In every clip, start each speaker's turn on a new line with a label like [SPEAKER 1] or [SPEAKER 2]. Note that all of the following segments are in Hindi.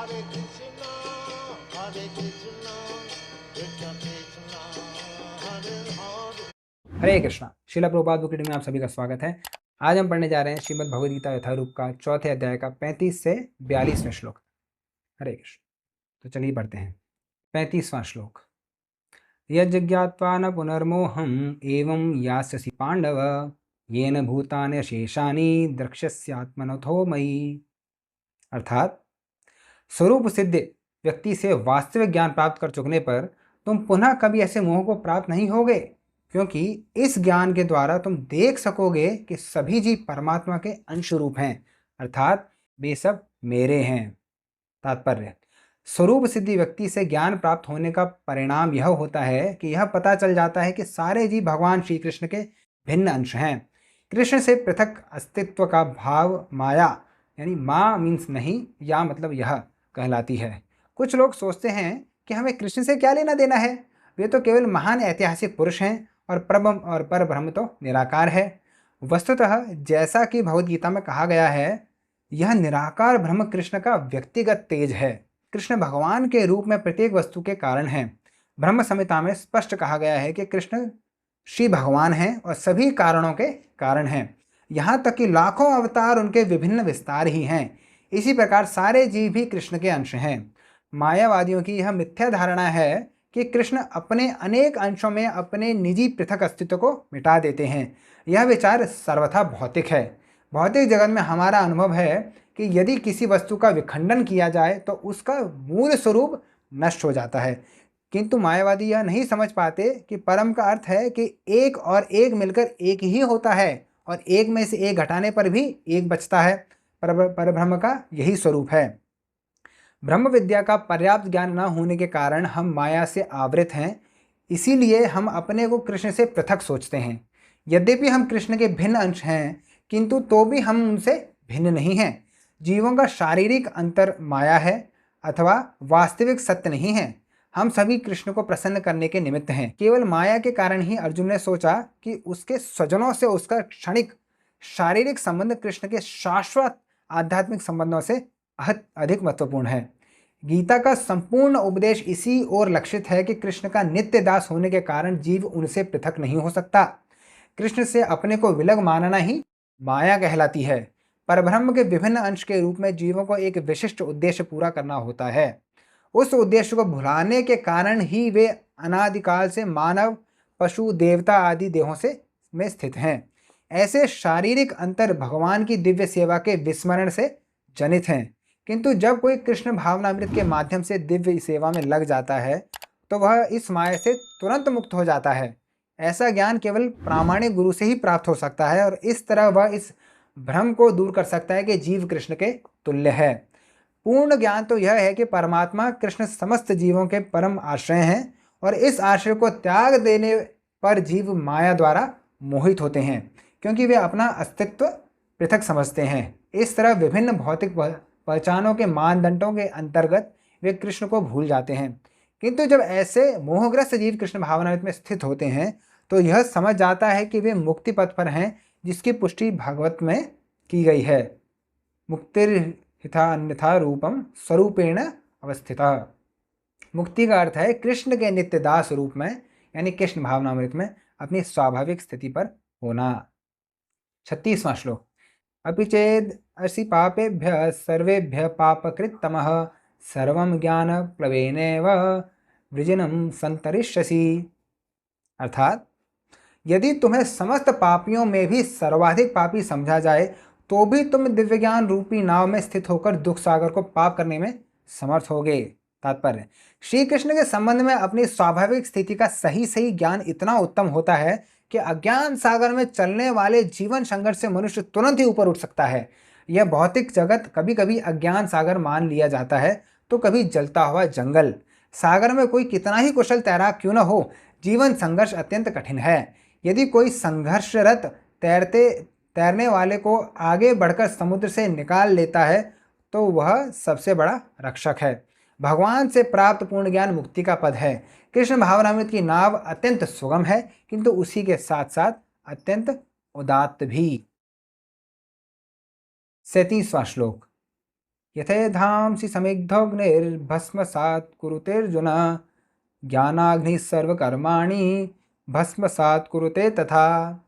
[SPEAKER 1] Hare Krishna, Krishna Krishna, Hare Hare।
[SPEAKER 2] हरे कृष्णा। शिला प्रभुपाद बुक रीडिंग में आप सभी का स्वागत है। आज हम पढ़ने जा रहे हैं श्रीमद् भगवद गीता यथारूप का चौथे अध्याय का 35 से 42वां श्लोक। हरे कृष्ण। तो चलिए पढ़ते हैं 35वां श्लोक। यज्ञात्वा न पुनर्मोहम एवं यास्यसि पांडव येन भूतानि शेषानि द्रक्ष्यस्यात्मनथो मयि। अर्थात स्वरूप सिद्ध व्यक्ति से वास्तविक ज्ञान प्राप्त कर चुकने पर तुम पुनः कभी ऐसे मोह को प्राप्त नहीं होगे, क्योंकि इस ज्ञान के द्वारा तुम देख सकोगे कि सभी जीव परमात्मा के अंश रूप हैं, अर्थात वे सब मेरे हैं। तात्पर्य, स्वरूप सिद्धि व्यक्ति से ज्ञान प्राप्त होने का परिणाम यह होता है कि यह पता चल जाता है कि सारे जीव भगवान श्री कृष्ण के भिन्न अंश हैं। कृष्ण से पृथक अस्तित्व का भाव माया यानी माँ मीन्स नहीं, या मतलब यह कहलाती है। कुछ लोग सोचते हैं कि हमें कृष्ण से क्या लेना देना है, वे तो केवल महान ऐतिहासिक पुरुष हैं और पर ब्रह्म तो निराकार है। वस्तुतः जैसा कि भगवद गीता में कहा गया है, यह निराकार ब्रह्म कृष्ण का व्यक्तिगत तेज है। कृष्ण भगवान के रूप में प्रत्येक वस्तु के कारण हैं। ब्रह्म संहिता में स्पष्ट कहा गया है कि कृष्ण श्री भगवान हैं और सभी कारणों के कारण हैं। यहाँ तक कि लाखों अवतार उनके विभिन्न विस्तार ही हैं। इसी प्रकार सारे जीव भी कृष्ण के अंश हैं। मायावादियों की यह मिथ्या धारणा है कि कृष्ण अपने अनेक अंशों में अपने निजी पृथक अस्तित्व को मिटा देते हैं। यह विचार सर्वथा भौतिक है। भौतिक जगत में हमारा अनुभव है कि यदि किसी वस्तु का विखंडन किया जाए तो उसका मूल स्वरूप नष्ट हो जाता है, किंतु मायावादी यह नहीं समझ पाते कि परम का अर्थ है कि एक और एक मिलकर एक ही होता है और एक में से एक घटाने पर भी एक बचता है। परब्रह्म का यही स्वरूप है। ब्रह्म विद्या का पर्याप्त ज्ञान न होने के कारण हम माया से आवृत हैं, इसीलिए हम अपने को कृष्ण से पृथक सोचते हैं। यद्यपि हम कृष्ण के भिन्न अंश हैं, किंतु तो भी हम उनसे भिन्न नहीं हैं। जीवों का शारीरिक अंतर माया है अथवा वास्तविक सत्य नहीं है। हम सभी कृष्ण को प्रसन्न करने के निमित्त हैं। केवल माया के कारण ही अर्जुन ने सोचा कि उसके स्वजनों से उसका क्षणिक शारीरिक संबंध कृष्ण के शाश्वत आध्यात्मिक संबंधों से अधिक महत्वपूर्ण है। गीता का संपूर्ण उपदेश इसी ओर लक्षित है कि कृष्ण का नित्य दास होने के कारण जीव उनसे पृथक नहीं हो सकता। कृष्ण से अपने को विलग मानना ही माया कहलाती है। परब्रह्म के विभिन्न अंश के रूप में जीवों को एक विशिष्ट उद्देश्य पूरा करना होता है। उस उद्देश्य को भुलाने के कारण ही वे अनादिकाल से मानव, पशु, देवता आदि देहों में स्थित हैं। ऐसे शारीरिक अंतर भगवान की दिव्य सेवा के विस्मरण से जनित हैं, किंतु जब कोई कृष्ण भावनामृत के माध्यम से दिव्य सेवा में लग जाता है तो वह इस माया से तुरंत मुक्त हो जाता है। ऐसा ज्ञान केवल प्रामाणिक गुरु से ही प्राप्त हो सकता है और इस तरह वह इस भ्रम को दूर कर सकता है कि जीव कृष्ण के तुल्य है। पूर्ण ज्ञान तो यह है कि परमात्मा कृष्ण समस्त जीवों के परम आश्रय हैं और इस आश्रय को त्याग देने पर जीव माया द्वारा मोहित होते हैं, क्योंकि वे अपना अस्तित्व पृथक समझते हैं। इस तरह विभिन्न भौतिक पहचानों के मानदंडों के अंतर्गत वे कृष्ण को भूल जाते हैं। किंतु जब ऐसे मोहग्रस्त जीव कृष्ण भावनामृत में स्थित होते हैं तो यह समझ जाता है कि वे मुक्ति पथ पर हैं, जिसकी पुष्टि भागवत में की गई है। मुक्तिर्हिता अन्यथा रूपम स्वरूपेण अवस्थिता। मुक्ति का अर्थ है कृष्ण के नित्य दास रूप में यानी कृष्ण भावनामृत में अपनी स्वाभाविक स्थिति पर होना। 36वां श्लोक। अपि चेद असि पापेभ्य सर्वेभ्य पापकृत्तमः सर्वं ज्ञानप्लवेनैव वृजिनं संतरिष्यसि। अर्थात यदि तुम्हें समस्त पापियों में भी सर्वाधिक पापी समझा जाए तो भी तुम दिव्य ज्ञान रूपी नाव में स्थित होकर दुख सागर को पार करने में समर्थ होगे। तात्पर्य, श्री कृष्ण के संबंध में अपनी स्वाभाविक स्थिति का सही सही ज्ञान इतना उत्तम होता है कि अज्ञान सागर में चलने वाले जीवन संघर्ष से मनुष्य तुरंत ही ऊपर उठ सकता है। यह भौतिक जगत कभी कभी अज्ञान सागर मान लिया जाता है तो कभी जलता हुआ जंगल। सागर में कोई कितना ही कुशल तैराक क्यों न हो, जीवन संघर्ष अत्यंत कठिन है। यदि कोई संघर्षरत तैरने वाले को आगे बढ़कर समुद्र से निकाल लेता है तो वह सबसे बड़ा रक्षक है। भगवान से प्राप्त पूर्ण ज्ञान मुक्ति का पद है। कृष्ण भावनामृत की नाव अत्यंत सुगम है, किंतु उसी के साथ साथ अत्यंत उदात्त भी। 37वां श्लोक। यथेधांसि समिग्धोऽग्निर्भस्मसात् कुरुतेऽर्जुन ज्ञानाग्निः सर्वकर्माणि भस्मसात् कुरुते तथा।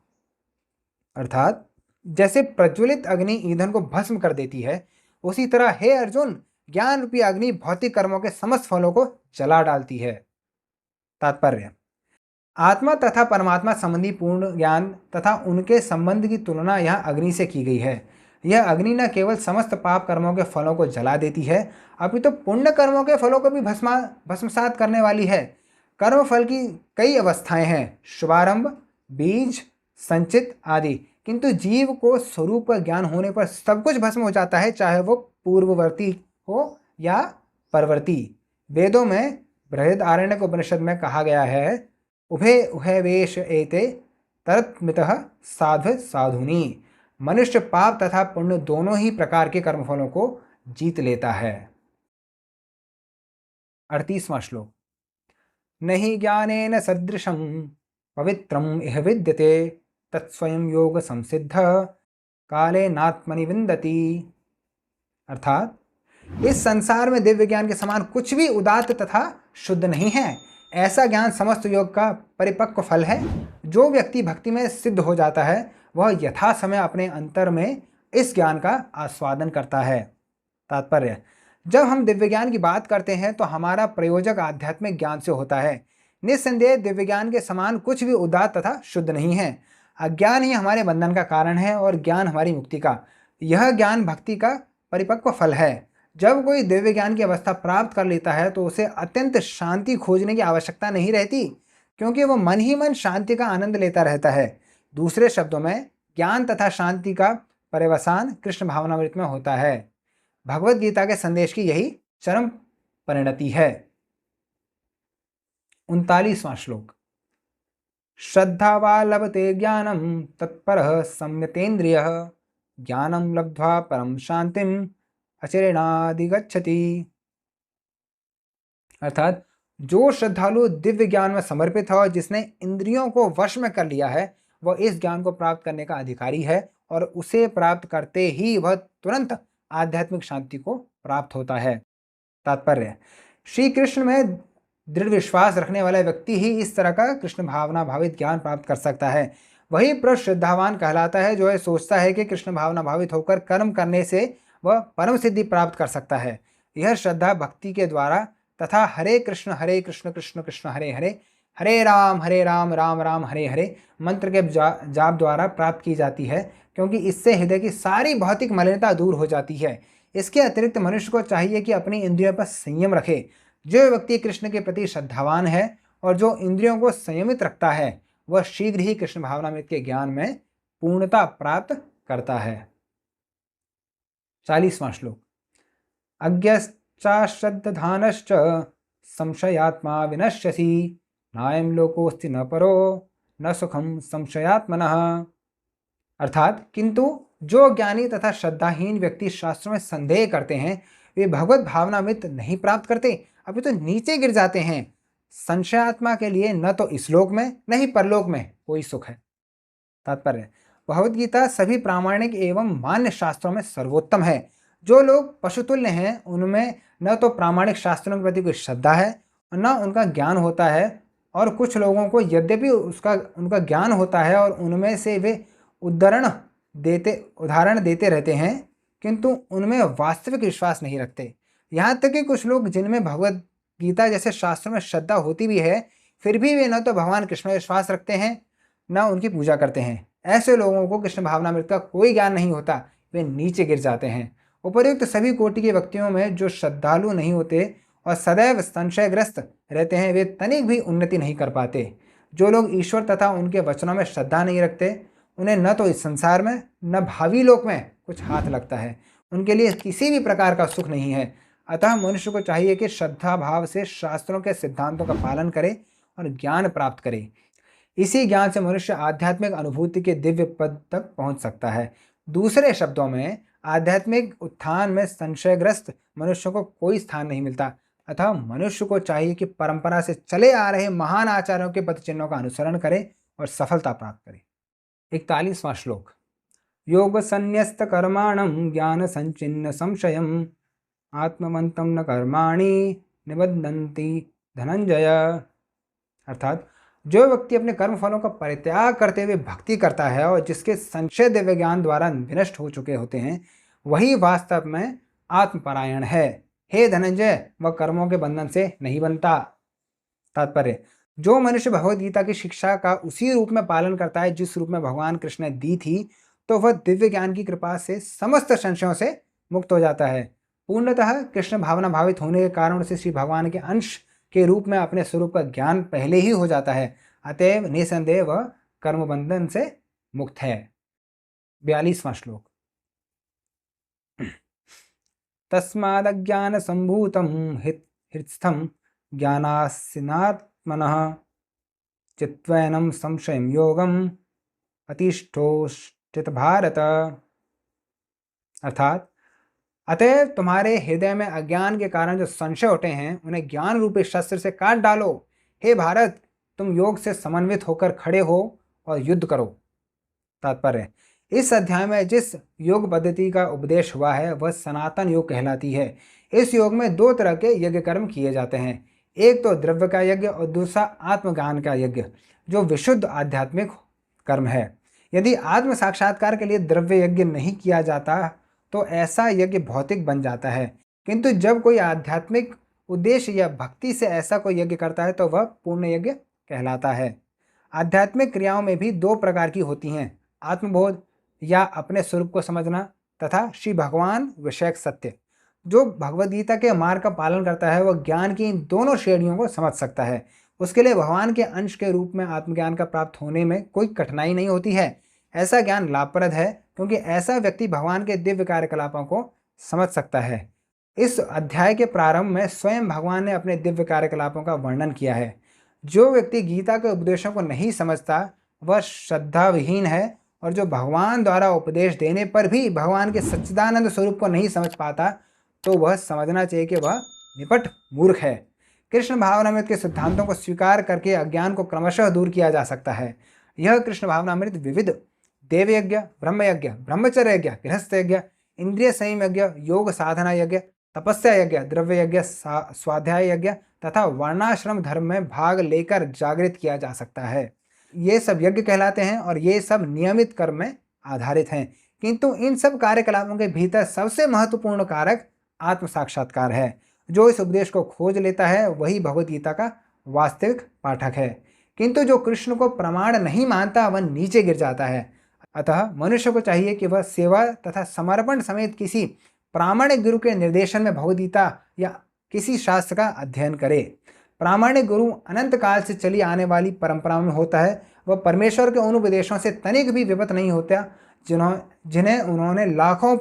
[SPEAKER 2] अर्थात जैसे प्रज्वलित अग्नि ईंधन को भस्म कर देती है, उसी तरह हे अर्जुन ज्ञान रूपी अग्नि भौतिक कर्मों के समस्त फलों को जला डालती है। तात्पर्य, आत्मा तथा परमात्मा संबंधी पूर्ण ज्ञान तथा उनके संबंध की तुलना यहाँ अग्नि से की गई है। यह अग्नि न केवल समस्त पाप कर्मों के फलों को जला देती है, अपितु तो पुण्य कर्मों के फलों को भी भस्मसात करने वाली है। कर्म फल की कई अवस्थाएं हैं, शुभारंभ, बीज, संचित आदि, किंतु जीव को स्वरूप का ज्ञान होने पर सब कुछ भस्म हो जाता है, चाहे वो पूर्ववर्ती हो या परवर्ती। वेदों में बृहदारण्यक उपनिषद में कहा गया है, उभे उभयवेश एते तरत्मितः साध्व साधुनी। मनुष्य पाप तथा पुण्य दोनों ही प्रकार के कर्मफलों को जीत लेता है। 38वां श्लोक। नहि ज्ञानेन सदृशं पवित्रम इह विद्यते तत्स्वयं योग संसिद्ध कालेनात्मनि विन्दति। अर्थात इस संसार में दिव्य ज्ञान के समान कुछ भी उदात्त तथा शुद्ध नहीं है। ऐसा ज्ञान समस्त योग का परिपक्व फल है। जो व्यक्ति भक्ति में सिद्ध हो जाता है वह यथा समय अपने अंतर में इस ज्ञान का आस्वादन करता है। तात्पर्य, जब हम दिव्य ज्ञान की बात करते हैं तो हमारा प्रयोजक आध्यात्मिक ज्ञान से होता है। निस्संदेह दिव्य ज्ञान के समान कुछ भी उदात्त तथा शुद्ध नहीं है। अज्ञान ही हमारे बंधन का कारण है और ज्ञान हमारी मुक्ति का। यह ज्ञान भक्ति का परिपक्व फल है। जब कोई दिव्य ज्ञान की अवस्था प्राप्त कर लेता है तो उसे अत्यंत शांति खोजने की आवश्यकता नहीं रहती, क्योंकि वह मन ही मन शांति का आनंद लेता रहता है। दूसरे शब्दों में ज्ञान तथा शांति का पर्यवसान कृष्ण भावनामृत में होता है। भगवत गीता के संदेश की यही चरम परिणति है। 39वां श्लोक। श्रद्धावा लभते ज्ञानम तत्परः संयतेन्द्रियः ज्ञानम लब्ध्वा परम शांतिम अचिरेणाधिगच्छति। अर्थात जो श्रद्धालु दिव्य ज्ञान में समर्पित है और जिसने इंद्रियों को वश में कर लिया है, वह इस ज्ञान को प्राप्त करने का अधिकारी है और उसे प्राप्त करते ही वह तुरंत आध्यात्मिक शांति को प्राप्त होता है। तात्पर्य, श्री कृष्ण में दृढ़ विश्वास रखने वाला व्यक्ति ही इस तरह का कृष्ण भावना भावित ज्ञान प्राप्त कर सकता है। वही पुरुष श्रद्धावान कहलाता है जो यह सोचता है कि कृष्ण भावना भावित होकर कर्म करने से वह परम सिद्धि प्राप्त कर सकता है। यह श्रद्धा भक्ति के द्वारा तथा हरे कृष्ण कृष्ण कृष्ण हरे हरे, हरे राम राम राम हरे हरे मंत्र के जाप द्वारा प्राप्त की जाती है, क्योंकि इससे हृदय की सारी भौतिक मलिनता दूर हो जाती है। इसके अतिरिक्त मनुष्य को चाहिए कि अपनी इंद्रियों पर संयम रखे। जो व्यक्ति कृष्ण के प्रति श्रद्धावान है और जो इंद्रियों को संयमित रखता है, वह शीघ्र ही कृष्ण भावनामृत के ज्ञान में पूर्णता प्राप्त करता है। 40वां श्लोक। अज्ञश्चाश्रद्धानश्च संशयात्मा विनश्यसि नायं लोकोस्ति न परो न सुखम संशयात्मनः। अर्थात किंतु जो ज्ञानी तथा श्रद्धाहीन व्यक्ति शास्त्रों में संदेह करते हैं, वे भगवत भावनामृत नहीं प्राप्त करते, अभी तो नीचे गिर जाते हैं। संशयात्मा के लिए न तो इस लोक में न ही परलोक में कोई सुख है। तात्पर्य, भगवत गीता सभी प्रामाणिक एवं मान्य शास्त्रों में सर्वोत्तम है। जो लोग पशुतुल्य हैं उनमें न तो प्रामाणिक शास्त्रों के प्रति कोई श्रद्धा है और न उनका ज्ञान होता है, और कुछ लोगों को यद्यपि उनका ज्ञान होता है और उनमें से वे उदाहरण देते रहते हैं, किंतु उनमें वास्तविक विश्वास नहीं रखते। यहाँ तक कि कुछ लोग जिनमें भगवत गीता जैसे शास्त्रों में श्रद्धा होती भी है, फिर भी वे न तो भगवान कृष्ण में विश्वास रखते हैं न उनकी पूजा करते हैं। ऐसे लोगों को कृष्ण भावनामृत का कोई ज्ञान नहीं होता, वे नीचे गिर जाते हैं। उपर्युक्त सभी कोटि के व्यक्तियों में जो श्रद्धालु नहीं होते और सदैव संशयग्रस्त रहते हैं, वे तनिक भी उन्नति नहीं कर पाते। जो लोग ईश्वर तथा उनके वचनों में श्रद्धा नहीं रखते, उन्हें न तो इस संसार में न भावी लोक में कुछ हाथ लगता है। उनके लिए किसी भी प्रकार का सुख नहीं है। अतः मनुष्य को चाहिए कि श्रद्धा भाव से शास्त्रों के सिद्धांतों का पालन करे और ज्ञान प्राप्त करे। इसी ज्ञान से मनुष्य आध्यात्मिक अनुभूति के दिव्य पद तक पहुंच सकता है। दूसरे शब्दों में आध्यात्मिक उत्थान में संशयग्रस्त मनुष्यों को कोई स्थान नहीं मिलता। अतः मनुष्य को चाहिए कि परंपरा से चले आ रहे महान आचार्यों के पद चिन्हों का अनुसरण करे और सफलता प्राप्त करे। 41वां श्लोक। योग संन्यस्त कर्माणं ज्ञान संचिन्न संशयम आत्मवंतं न कर्माणि निबध्नन्ति धनंजय। अर्थात जो व्यक्ति अपने कर्म फलों का परित्याग करते हुए भक्ति करता है और जिसके संशय दिव्य ज्ञान द्वारा विनष्ट हो चुके होते हैं, वही वास्तव में आत्मपरायण है। हे धनंजय, वह कर्मों के बंधन से नहीं बनता। तात्पर्य, जो मनुष्य भगवद गीता की शिक्षा का उसी रूप में पालन करता है जिस रूप में भगवान कृष्ण ने दी थी, तो वह दिव्य ज्ञान की कृपा से समस्त संशयों से मुक्त हो जाता है। पूर्णतः कृष्ण भावना भावित होने के कारण उसे श्री भगवान के अंश के रूप में अपने स्वरूप का ज्ञान पहले ही हो जाता है। अतएव निसंदेह वह कर्म बंधन से मुक्त है। 42वां श्लोक। तस्मादज्ञान संभूतं हृत्स्थं ज्ञानासिनात्मनः चित्वैनं संशयं योगम अतिष्ठोष्ठित भारत। अर्थात, अतएव तुम्हारे हृदय में अज्ञान के कारण जो संशय उठे हैं उन्हें ज्ञान रूपी शस्त्र से काट डालो। हे भारत, तुम योग से समन्वित होकर खड़े हो और युद्ध करो। तात्पर्य, इस अध्याय में जिस योग पद्धति का उपदेश हुआ है वह सनातन योग कहलाती है। इस योग में दो तरह के यज्ञ कर्म किए जाते हैं, एक तो द्रव्य का यज्ञ और दूसरा आत्मज्ञान का यज्ञ, जो विशुद्ध आध्यात्मिक कर्म है। यदि आत्म साक्षात्कार के लिए द्रव्य यज्ञ नहीं किया जाता तो ऐसा यज्ञ भौतिक बन जाता है, किंतु जब कोई आध्यात्मिक उद्देश्य या भक्ति से ऐसा कोई यज्ञ करता है तो वह पूर्ण यज्ञ कहलाता है। आध्यात्मिक क्रियाओं में भी दो प्रकार की होती हैं, आत्मबोध या अपने स्वरूप को समझना तथा श्री भगवान विषयक सत्य। जो भगवद गीता के मार्ग का पालन करता है वह ज्ञान की इन दोनों श्रेणियों को समझ सकता है। उसके लिए भगवान के अंश के रूप में आत्मज्ञान का प्राप्त होने में कोई कठिनाई नहीं होती है। ऐसा ज्ञान लाभप्रद है क्योंकि ऐसा व्यक्ति भगवान के दिव्य कार्यकलापों को समझ सकता है। इस अध्याय के प्रारंभ में स्वयं भगवान ने अपने दिव्य कार्यकलापों का वर्णन किया है। जो व्यक्ति गीता के उपदेशों को नहीं समझता वह श्रद्धा विहीन है, और जो भगवान द्वारा उपदेश देने पर भी भगवान के सच्चिदानंद स्वरूप को नहीं समझ पाता तो वह समझना चाहिए कि वह निपट मूर्ख है। कृष्ण भावनामृत के सिद्धांतों को स्वीकार करके अज्ञान को क्रमशः दूर किया जा सकता है। यह कृष्ण भावनामृत विविध देवयज्ञ, ब्रह्मयज्ञ, ब्रह्मचर्य यज्ञ, गृहस्थ यज्ञ, इंद्रिय संयम यज्ञ, योग साधना यज्ञ, तपस्या यज्ञ, द्रव्य यज्ञ, स्वाध्याय यज्ञ तथा वर्णाश्रम धर्म में भाग लेकर जागृत किया जा सकता है। ये सब यज्ञ कहलाते हैं और ये सब नियमित कर्म में आधारित हैं, किंतु इन सब कार्यकलापों के भीतर सबसे महत्वपूर्ण कारक आत्म साक्षात्कार है। जो इस उपदेश को खोज लेता है वही भगवद गीता का वास्तविक पाठक है, किंतु जो कृष्ण को प्रमाण नहीं मानता वह नीचे गिर जाता है। अतः मनुष्य को चाहिए कि वह सेवा तथा समर्पण समेत किसी प्रामाणिक गुरु के निर्देशन में भगवद गीता या किसी शास्त्र का अध्ययन करे। प्रामाणिक गुरु अनंत काल से चली आने वाली परंपरा में होता है। वह परमेश्वर के उन उपदेशों से तनिक भी विपत नहीं होता जिन्हें उन्होंने लाखों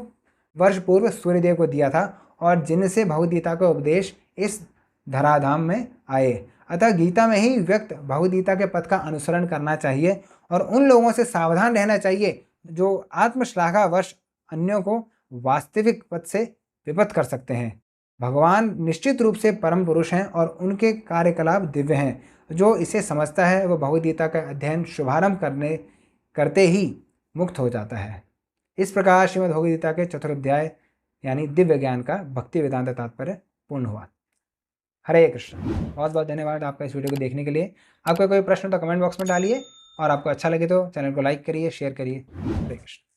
[SPEAKER 2] वर्ष पूर्व सूर्यदेव को दिया था और जिनसे भगवद गीता का उपदेश इस धराधाम में आए। अतः गीता में ही व्यक्त भगवद गीता के पथ का अनुसरण करना चाहिए और उन लोगों से सावधान रहना चाहिए जो आत्मश्लाघावश अन्यों को वास्तविक पथ से विपत कर सकते हैं। भगवान निश्चित रूप से परम पुरुष हैं और उनके कार्यकलाप दिव्य हैं। जो इसे समझता है वह भगवद गीता का अध्ययन शुभारंभ करते ही मुक्त हो जाता है। इस प्रकार श्रीमद् भगवद गीता के चतुर्ध्याय यानी दिव्य ज्ञान का भक्ति वेदांत तात्पर्य पूर्ण हुआ। हरे कृष्ण। बहुत बहुत धन्यवाद आपका इस वीडियो को देखने के लिए। आपका कोई प्रश्न तो कमेंट बॉक्स में डालिए और आपको अच्छा लगे तो चैनल को लाइक करिए, शेयर करिए। हरे कृष्ण।